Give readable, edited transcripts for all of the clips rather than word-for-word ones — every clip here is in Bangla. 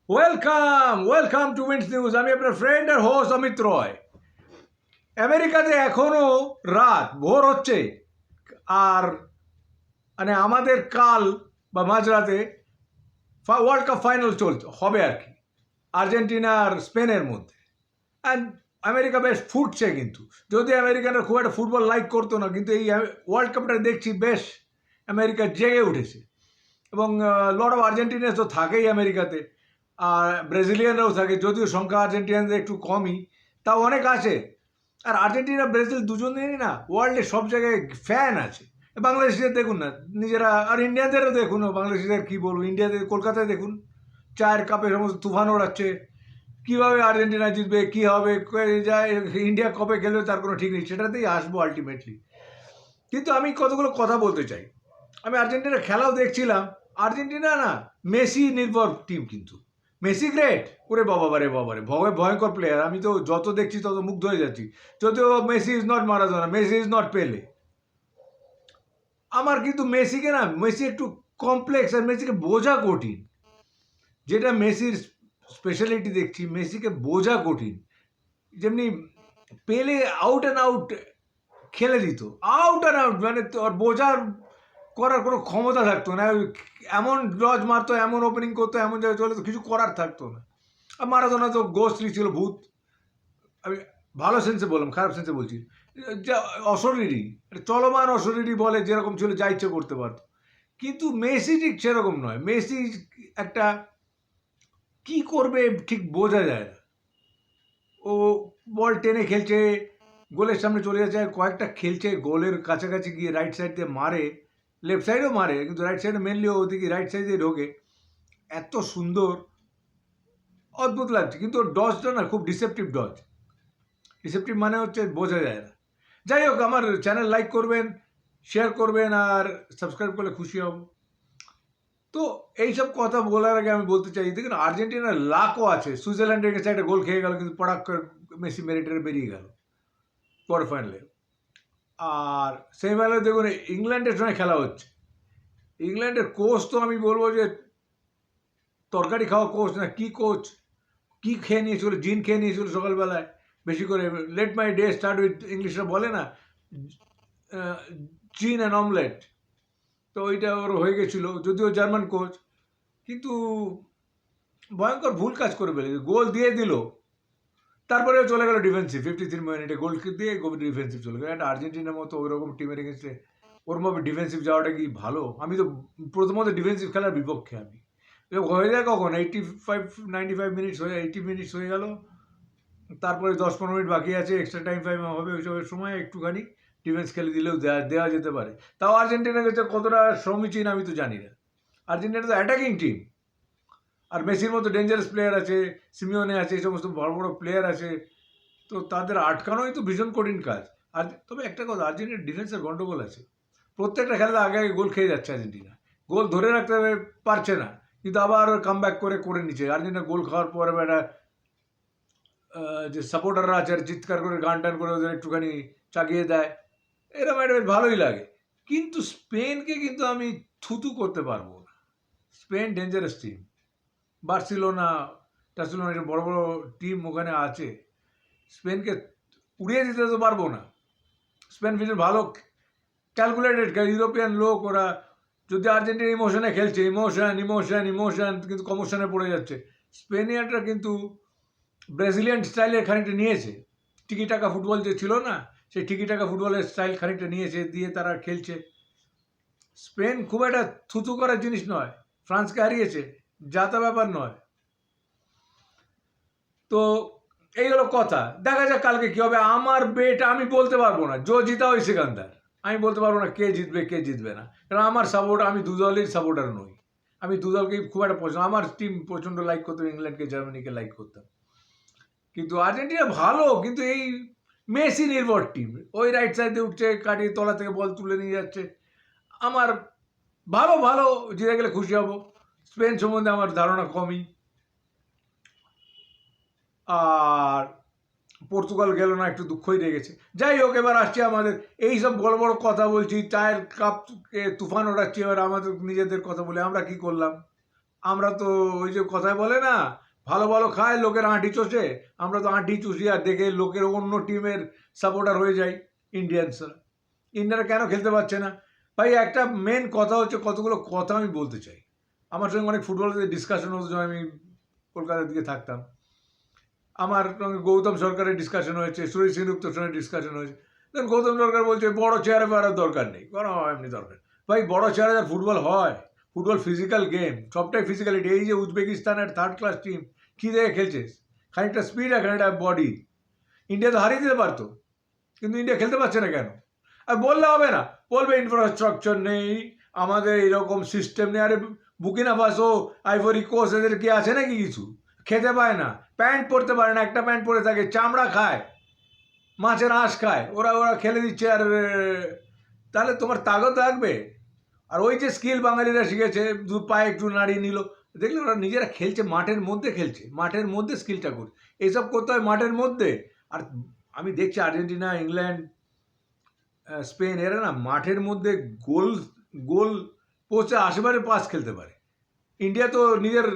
Welcome to wins news. আমি আপনার ফ্রেন্ড আর হোস্ট অমিত রয়। আমেরিকাতে এখনো রাত ভোর হচ্ছে, আর মানে আমাদের কাল বা মাঝরাতে ওয়ার্ল্ড কাপ ফাইনাল হবে আর কি, আর্জেন্টিনা আর স্পেনের মধ্যে। অ্যান্ড আমেরিকা বেশ ফুটছে, কিন্তু যদি আমেরিকানরা খুব একটা ফুটবল লাইক করতো না, কিন্তু এই ওয়ার্ল্ড কাপটা দেখছি বেশ আমেরিকা জেগে উঠেছে। এবং লট অফ আর্জেন্টিনাস তো থাকেই আমেরিকাতে, আর ব্রাজিলিয়ানরাও থাকে, যদিও সংখ্যা আর্জেন্টিনানদের একটু কমই, তাও অনেক আছে। আর আর্জেন্টিনা ব্রাজিল দুজনেরই না ওয়ার্ল্ডের সব জায়গায় ফ্যান আছে। বাংলাদেশিদের দেখুন না নিজেরা, আর ইন্ডিয়ানদেরও দেখুন, বাংলাদেশিদের কী বলবো, ইন্ডিয়াতে কলকাতায় দেখুন চায়ের কাপে সমস্ত তুফান ওড়াচ্ছে। কীভাবে আর্জেন্টিনা জিতবে, কী হবে, যায় ইন্ডিয়া কবে খেলবে তার কোনো ঠিক নেই, সেটাতেই আসবো আলটিমেটলি। কিন্তু আমি কতগুলো কথা বলতে চাই। আমি আর্জেন্টিনার খেলাও দেখছিলাম। আর্জেন্টিনা না মেসি নির্ভর টিম, কিন্তু মেসি গ্রেট, ওরে বাবারে ভয়ঙ্কর প্লেয়ার। আমি তো যত দেখছি তত মুগ্ধ হয়ে যাচ্ছি। যদিও Messi is not Maradona, Messi is not পেলে। আমার কিন্তু মেসিকে না, মেসি একটু কমপ্লেক্স, আর মেসিকে বোঝা কঠিন। যেটা মেসির স্পেশালিটি দেখছি, মেসিকে বোঝা কঠিন। যেমনি পেলে আউট অ্যান্ড আউট খেলে দিত, আউট অ্যান্ড আউট, মানে বোঝার করার কোনো ক্ষমতা থাকতো না। এমন ডজ মারতো, এমন ওপেনিং করতো, এমন জায়গায় চলে তো কিছু করার থাকতো না। আর মারাদোনা তো গোস্টলি ছিল, ভূত। আমি ভালো সেন্সে বললাম, খারাপ সেন্সে বলছি, যা অশরীরই, চলমান অশরীরই বলে, যেরকম ছিল যা ইচ্ছে করতে পারতো। কিন্তু মেসি ঠিক সেরকম নয়। মেসি একটা কি করবে ঠিক বোঝা যায় না। ও বল টেনে খেলছে, গোলের সামনে চলে যাচ্ছে, কয়েকটা খেলছে গোলের কাছাকাছি গিয়ে রাইট সাইড দিয়ে মারে, লেফট সাইডেও মারে, কিন্তু রাইট সাইডে মেনলি ওদিকে রাইট সাইড দিয়ে ঢোকে। এত সুন্দর, অদ্ভুত লাগছে। কিন্তু ওর ডজটা না খুব ডিসেপটিভ ডজ। ডিসেপটিভ মানে হচ্ছে বোঝা যায় না। যাই হোক, আমার চ্যানেল লাইক করবেন, শেয়ার করবেন, আর সাবস্ক্রাইব করলে খুশি হব। তো এইসব কথা বলার আগে আমি বলতে চাই, দেখুন আর্জেন্টিনার লাকও আছে। সুইজারল্যান্ডের কাছে একটা গোল খেয়ে গেল, কিন্তু পড়াক করে মেসি মেরিটের বেরিয়ে গেল কোয়ার্টার ফাইনালে। আর সেমিফাইনালে দেখুন ইংল্যান্ডের সঙ্গে খেলা হচ্ছে। ইংল্যান্ডের কোচ তো আমি বলবো যে তরকারি খাওয়া কোচ না, কি কোচ, কি খেয়ে নিয়েছিল, জিন খেয়ে নিয়েছিল সকালবেলায় বেশি করে। Let my day start with, ইংলিশরা বলে না, জিন অ্যান্ড অমলেট। তো ওইটা ওর হয়ে গেছিলো, যদিও জার্মান কোচ, কিন্তু ভয়ঙ্কর ভুল কাজ করে ফেলেছে। গোল দিয়ে দিল, তারপরে চলে গেল ডিফেন্সিভ। 53 মিনিটে গোল দিয়ে ডিফেন্সিভ চলে গেল। একটা আর্জেন্টিনার মতো ওইরকম টিমের এগেন্স্টে ওরমভাবে ডিফেন্সিভ যাওয়াটা কি ভালো? আমি তো প্রথমত ডিফেন্সিভ খেলার বিপক্ষে। আমি হয়ে যায় কখন 95 মিনিটস হয়ে 80 মিনিটস হয়ে গেল, তারপরে 10-15 মিনিট বাকি আছে, এক্সট্রা টাইম হবে, ওইসবের সময় একটুখানি ডিফেন্স খেলে দিলেও দেওয়া যেতে পারে। তাও আর্জেন্টিনার কাছে কতটা সমীচীন আমি তো জানি না। আর্জেন্টিনা তো অ্যাটাকিং টিম, আর মেসির মতো ডেঞ্জারাস প্লেয়ার আছে, সিমিওনে আছে, এই সমস্ত বড় বড় প্লেয়ার আছে, তো তাদের আটকানোই তো ভীষণ কঠিন কাজ। আর তবে একটা কথা, আর্জেন্টিনার ডিফেন্সের গন্ডগোল আছে। প্রত্যেকটা খেলাতে আগে আগে গোল খেয়ে যাচ্ছে আর্জেন্টিনা, গোল ধরে রাখতে পারছে না, কিন্তু আবার কাম ব্যাক করে নিচ্ছে। আর্জেন্টিনা গোল খাওয়ার পরে একটা যে সাপোর্টাররা আছে, আর চিৎকার করে গান টান করে ওদের একটুখানি চাগিয়ে দেয়, এরকম একটা বেশ ভালোই লাগে। কিন্তু স্পেনকে কিন্তু আমি থুতু করতে পারবো না। Spain dangerous team. বার্সেলোনা একটা বড় বড় টিম ওখানে আছে, স্পেনকে উড়িয়ে দিতে তো পারবো না। স্পেন ভীষণ ভালো ক্যালকুলেটেড ইউরোপিয়ান লোক ওরা। যদি আর্জেন্টিনা ইমোশনে খেলছে, ইমোশন, কিন্তু কমোশনে পড়ে যাচ্ছে। স্পেনিয়ানরা কিন্তু ব্রাজিলিয়ান স্টাইলের খানিকটা নিয়েছে। টিকি টাকা ফুটবল যে ছিল না, সেই টিকি টাকা ফুটবলের স্টাইল খানিকটা নিয়েছে, দিয়ে তারা খেলছে। স্পেন খুব একটা থুতু করার জিনিস নয়, ফ্রান্সকে হারিয়েছে, যাতা ব্যাপার নয়। তো এই হলো কথা, দেখা যাক কালকে কী হবে। আমার বেট আমি বলতে পারবো না, জো জিতা ওই সিকান্দার। আমি বলতে পারবো না কে জিতবে না, কারণ আমার আমি দু দলের সাপোর্টার নই। আমি দু দলকেই খুব একটা পছন্দ, আমার টিম প্রচণ্ড লাইক করতাম, ইংল্যান্ডকে জার্মানিকে লাইক করতাম। কিন্তু আর্জেন্টিনা ভালো, কিন্তু এই মেসি নির্ভর টিম। ওই রাইট সাইডে উঠছে, কাটিয়ে তলা থেকে বল তুলে নিয়ে যাচ্ছে। আমার ভালো জিতে গেলে খুশি হব। স্পেন সম্বন্ধে আমার ধারণা কমই। আর পর্তুগাল গেল না, একটু দুঃখই লেগেছে। যাই হোক, এবার আসছি আমাদের এই সব বড় বড় কথা বলছি, চায়ের কাপকে তুফান ওড়াচ্ছি, এবার আমাদের নিজেদের কথা বলে আমরা কি করলাম। আমরা তো ওই যে কথায় বলে না, ভালো ভালো খায় লোকের আঁটি চষে, আমরা তো আঁটি চুষি আর দেখে লোকের অন্য টিমের সাপোর্টার হয়ে যাই। ইন্ডিয়ানসরা ইন্ডিয়ানরা কেন খেলতে পারছে না ভাই? একটা মেন কথা হচ্ছে, কতগুলো কথা আমি বলতে চাই। আমার সঙ্গে অনেক ফুটবলের ডিসকাশন হতো যখন আমি কলকাতার দিকে থাকতাম। আমার সঙ্গে গৌতম সরকারের ডিসকাশন হয়েছে, সুরেশ সেনগুপ্তর সঙ্গে ডিসকাশন হয়েছে। তখন গৌতম সরকার বলছে বড় চেয়ারে ফেরার দরকার নেই, কোনো এমনি দরকার। ভাই বড় চেয়ারে যার ফুটবল হয়, ফুটবল ফিজিক্যাল গেম, সবটাই ফিজিক্যালিটি। এই যে উজবেকিস্তানের থার্ড ক্লাস টিম কী দেখে খেলছে, খানিকটা স্পিড আর খানিকটা বডি। ইন্ডিয়া তো হারিয়ে দিতে পারতো, কিন্তু ইন্ডিয়া খেলতে পারছে না কেন? আর বললে হবে না, বলবে ইনফ্রাস্ট্রাকচার নেই, আমাদের এরকম সিস্টেম নেই। আরে বুকিনা ফাসো, আইভরি কোস্ট, এদের কি আছে নাকি কিছু? খেতে পায় না, প্যান্ট পরতে পারে না, একটা প্যান্ট পরে থাকে, চামড়া খায়, মাছের আঁশ খায়, ওরা ওরা খেলে দিচ্ছে। আর তাহলে তোমার তাগত থাকবে? আর ওই যে স্কিল বাঙালিরা শিখেছে, দু পায়ে একটু নাড়িয়ে নিল, দেখলে ওরা নিজেরা খেলছে, মাঠের মধ্যে খেলছে, মাঠের মধ্যে স্কিলটা করছে। এইসব করতে হয় মাঠের মধ্যে। আর আমি দেখছি আর্জেন্টিনা, ইংল্যান্ড, স্পেন, এরা না মাঠের মধ্যে গোল গোল পোস্টে আশেপাশে পাস খেলতে পারে। ইন্ডিয়া তো নিজের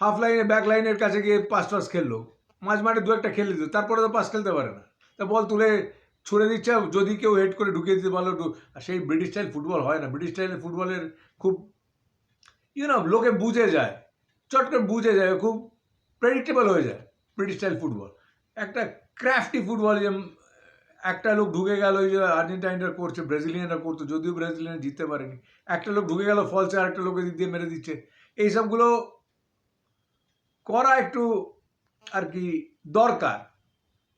হাফ লাইনে ব্যাক লাইনের কাছে গিয়ে পাস টাস খেললো, মাঝ মাঠে দু একটা খেলে দিত, তারপরে তো পাস খেলতে পারে না। তা বল তুলে ছুড়ে দিচ্ছে, যদি কেউ হেড করে ঢুকিয়ে দিতে পারলো। আর সেই ব্রিটিশ স্টাইল ফুটবল হয় না। ব্রিটিশ স্টাইলের ফুটবলের খুব লোকে বুঝে যায়, চট করে বুঝে যায়, খুব প্রেডিক্টেবল হয়ে যায় ব্রিটিশ স্টাইল ফুটবল। একটা ক্রাফটি ফুটবল, যে একটা লোক ঢুকে গেল, ওই যে আর্জেন্টাইনরা করছে, ব্রাজিলিয়ানরা করতো, যদিও ব্রাজিলিয়ান জিততে পারেনি। একটা লোক ঢুকে গেল ফলসে, আরেকটা লোকে দিয়ে মেরে দিচ্ছে। এইসবগুলো করা একটু আর কি দরকার,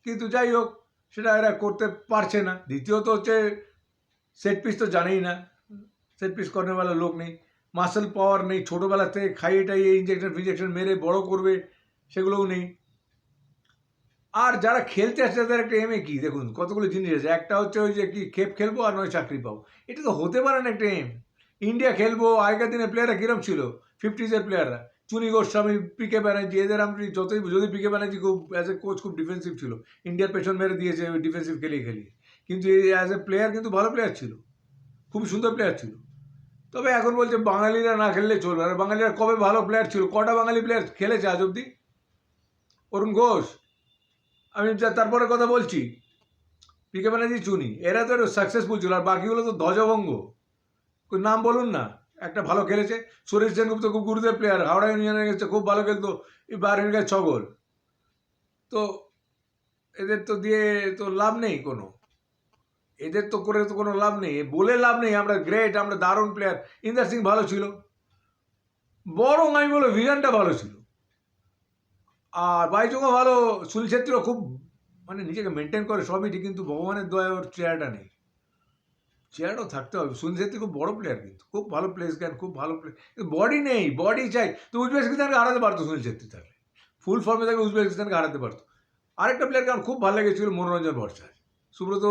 কিন্তু যাই হোক, সেটা এরা করতে পারছে না। দ্বিতীয়ত হচ্ছে সেট পিস তো জানেই না, সেট পিস করার লোক নেই, মাসেল পাওয়ার নেই, ছোটোবেলা থেকে খাইয়ে টাইয়ে ইঞ্জেকশন ফিঞ্জেকশন মেরে বড় করবে, সেগুলোও নেই। আর যারা খেলতে আসছে তাদের একটা এমে কি, দেখুন কতগুলো জিনিস আছে। একটা হচ্ছে ওই যে কি খেপ খেলবো আর নয় চাকরি পাবো, এটা তো হতে পারে না একটা এম। ইন্ডিয়া খেলবো, আগেকার দিনে প্লেয়াররা কীরকম ছিল, 50s প্লেয়াররা, চুনি গোস্বামী, পিকে ব্যানার্জি, এদের আমি যদি পিকে ব্যানার্জি খুব অ্যাজ এ কোচ খুব ডিফেন্সিভ ছিল, ইন্ডিয়ার পেছন মেরে দিয়েছে ওই ডিফেন্সিভ খেলিয়ে খেলিয়ে, কিন্তু অ্যাজ এ প্লেয়ার কিন্তু ভালো প্লেয়ার ছিল, খুবই সুন্দর প্লেয়ার ছিল। তবে এখন বলছে বাঙালিরা না খেললে চলবে। আর বাঙালিরা কবে ভালো প্লেয়ার ছিল? কটা বাঙালি প্লেয়ার খেলেছে আজ অব্দি? অরুণ ঘোষ, আমি তারপরে কথা বলছি, পিকে ব্যানার্জি, চুনি, এরা তো সাকসেসফুল ছিল, আর বাকিগুলো তো ধ্বজভঙ্গ। নাম বলুন না, একটা ভালো খেলেছে। সুরেশ সেনগুপ্ত খুব গুরুদেব প্লেয়ার, হাওড়া ইউনিয়নের কাছে খুব ভালো খেলতো, বারের কাছে 6 গোল। তো এদের তো দিয়ে তো লাভ নেই কোনো, এদের তো করে তো কোনো লাভ নেই, বলে লাভ নেই। আমরা গ্রেট, আমরা দারুণ প্লেয়ার। ইন্দার সিং ভালো ছিল, বরং আমি বলবো ভিজনটা ভালো ছিল, আর বাইচুংও ভালো, সুনীল ছেত্রীও খুব মানে নিজেকে মেনটেন করে, সবই ঠিক, কিন্তু ভগবানের দয়া ওর চেয়ারটা নেই। চেয়ারও থাকতে হবে। সুনীল ছেত্রী খুব বড় প্লেয়ার, কিন্তু খুব ভালো প্লেস জ্ঞান, খুব ভালো প্লে, বডি নেই, বডি চাই। তো উজবেকিস্তানকে হারাতে পারতো সুনীল ছেত্রী থাকলে, ফুল ফর্মে থাকলে উজবেকিস্তানকে হারাতে পারতো। আরেকটা প্লেয়ারকে আমার খুব ভালো লেগেছিল, মনোরঞ্জন ভট্টাচার্য। সুব্রত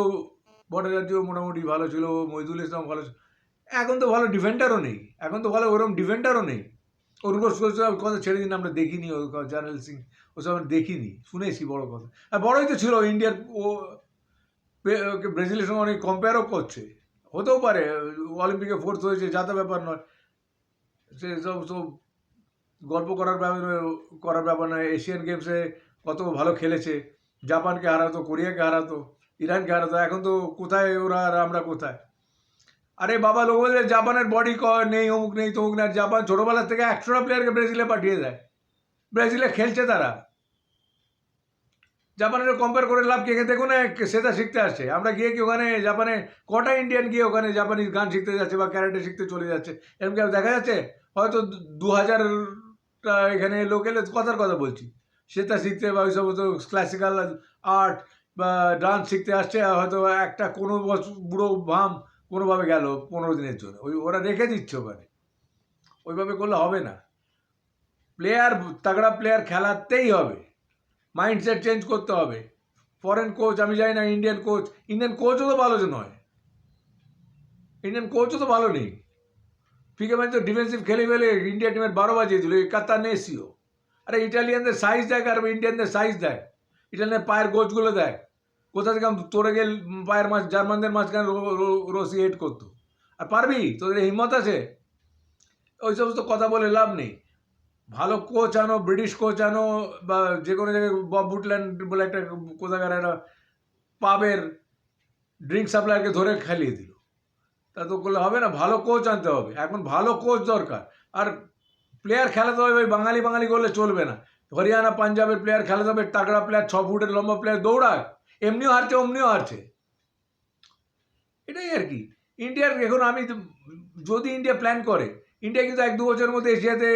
ভট্টাচার্য মোটামুটি ভালো ছিল, মহিদুল ইসলাম ভালো ছিল। এখন তো ভালো ডিফেন্ডারও নেই, এখন তো ভালো ওরকম ডিফেন্ডারও নেই। অরুণ ঘোষ কথা ছেড়ে দিন, আমরা দেখিনি, ও জার্নাল সিং ওসব আমরা দেখিনি, শুনেছি বড় কথা। আর বড়ই তো ছিল ইন্ডিয়ার, ও ব্রাজিলের সঙ্গে অনেক কম্পেয়ারও করছে, হতেও পারে, অলিম্পিকে ফোর্থ হয়েছে, যা তা ব্যাপার নয়, সে সব সব গল্প করার ব্যাপার নয়। এশিয়ান গেমসে কত ভালো খেলেছে, জাপানকে হারাতো, কোরিয়াকে হারাতো, ইরানকে হারাতো। এখন তো কোথায় ওরা আর আমরা কোথায়? আরে বাবা, লোক বলছে জাপানের বডি নেই, অমুক নেই, তমুক নেই। জাপান ছোটোবেলা থেকে 100টা প্লেয়ারকে ব্রাজিলে পাঠিয়ে দেয়, ব্রাজিলে খেলছে তারা। জাপানের কম্পেয়ার করে লাভ কি? দেখুন সেটা শিখতে আসছে, আমরা গিয়ে কি ওখানে জাপানে কটা ইন্ডিয়ান গিয়ে ওখানে জাপানিজ গান শিখতে যাচ্ছে বা ক্যারাটে শিখতে চলে যাচ্ছে? এরকম কি দেখা যাচ্ছে? হয়তো 2000টা এখানে লোক এলে, কথার কথা বলছি, সেটা শিখতে বা ওই সমস্ত ক্লাসিক্যাল আর্ট বা ডান্স শিখতে আসছে, হয়তো একটা কোনো বুড়ো ভাম কোনোভাবে গেল 15 দিনের জন্য, ওরা রেখে দিচ্ছে ওখানে। ওইভাবে করলে হবে না। প্লেয়ার, তাগড়া প্লেয়ার খেলাতেই হবে, মাইন্ডসেট চেঞ্জ করতে হবে। ফরেন কোচ আমি জানি না, ইন্ডিয়ান কোচও তো ভালো নয়, ইন্ডিয়ান কোচও তো ভালো নেই। পিকে ম্যাচ তো ডিফেন্সিভ খেলে ফেলে ইন্ডিয়া টিমের 12 বাজিয়ে দিল, এই কাতানেসিও। আরে ইটালিয়ানদের সাইজ দেয় আর ইন্ডিয়ানদের সাইজ দেয়, ইটালিয়ানের পায়ের গোছগুলো দেয়, কোথা থেকে তোরে গেল পায়ের মাছ, জার্মানদের মাঝখানে রসি হেড করতো। আর পারবি? তোদের হিম্মত আছে? ওই সমস্ত কথা বলে লাভ নেই। ভালো কোচ আনো, ব্রিটিশ কোচ আনো, বা যে কোনো জায়গায় বব বুটল্যান্ড বলে একটা কোথাকার একটা পাবের ড্রিঙ্ক সাপ্লায়ারকে ধরে খেলিয়ে দিল, তা তো করলে হবে না। ভালো কোচ আনতে হবে, এখন ভালো কোচ দরকার। আর প্লেয়ার খেলাতে হবে, ওই বাঙালি বাঙালি করলে চলবে না। হরিয়ানা পাঞ্জাবের প্লেয়ার খেলাতে হবে, তাগড়া প্লেয়ার, 6 ফুটের লম্বা প্লেয়ার দৌড়ায়, এমনিও হারছে অমনিও হারছে, এটাই আর কি। ইন্ডিয়ার এখন আমি যদি ইন্ডিয়া প্ল্যান করে, ইন্ডিয়া কিন্তু 1-2 বছরের মধ্যে এশিয়াতে,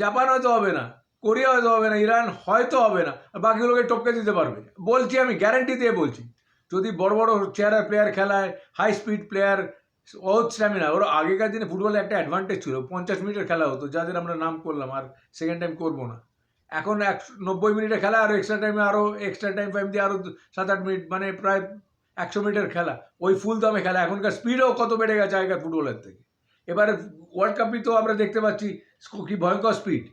জাপান হয়তো হবে না, কোরিয়া হয়তো হবে না, ইরান হয়তো হবে না, আর বাকিগুলোকে টপকে দিতে পারবে, বলছি আমি, গ্যারান্টি দিয়ে বলছি। যদি বড় বড় চেহারার প্লেয়ার খেলায়, হাই স্পিড প্লেয়ার, বহুত স্ট্যামিনা, ওর আগেকার দিনে ফুটবলে একটা অ্যাডভান্টেজ ছিল, 50 মিনিটের খেলা হতো, যাদের আমরা নাম করলাম, আর সেকেন্ড টাইম করবো না। এখন 90 মিনিটের খেলা, আর এক্সট্রা টাইমে আরও এক্সট্রা টাইম ফাইম দিয়ে আরও 7-8 মিনিট, মানে প্রায় 100 মিনিটের খেলা, ওই ফুল দামে খেলা। এখনকার স্পিডও কত বেড়ে গেছে আগেকার ফুটবলের থেকে। এবারে ওয়ার্ল্ড কাপই তো আমরা দেখতে পাচ্ছি কি ভয়ঙ্কর স্পিড।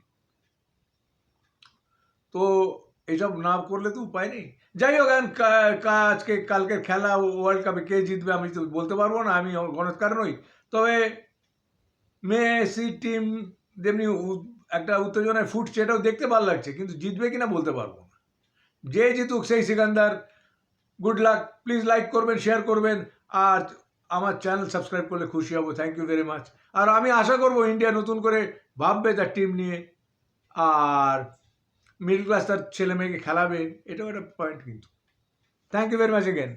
তো এইসব না করলে তো উপায় নেই। যাই হোক, এখন আজকে কালকের খেলা ওয়ার্ল্ড কাপে কে জিতবে আমি তো বলতে পারবো না, আমি গণৎকার নই। তবে মেসি টিম যেমনি একটা উত্তেজনায় ফুটছে, এটাও দেখতে ভালো লাগছে, কিন্তু জিতবে কিনা বলতে পারবো না। যে জিতুক সেই সিকান্দার, গুড লাক। প্লিজ লাইক করবেন, শেয়ার করবেন, আর আমার চ্যানেল সাবস্ক্রাইব করলে খুশি হব। Thank you very much. আর আমি আশা করবো ইন্ডিয়া নতুন করে ভাববে তার টিম নিয়ে, আর মিডল ক্লাস তার ছেলে মেয়েকে খেলাবে, এটাও একটা পয়েন্ট কিন্তু। Thank you very much again.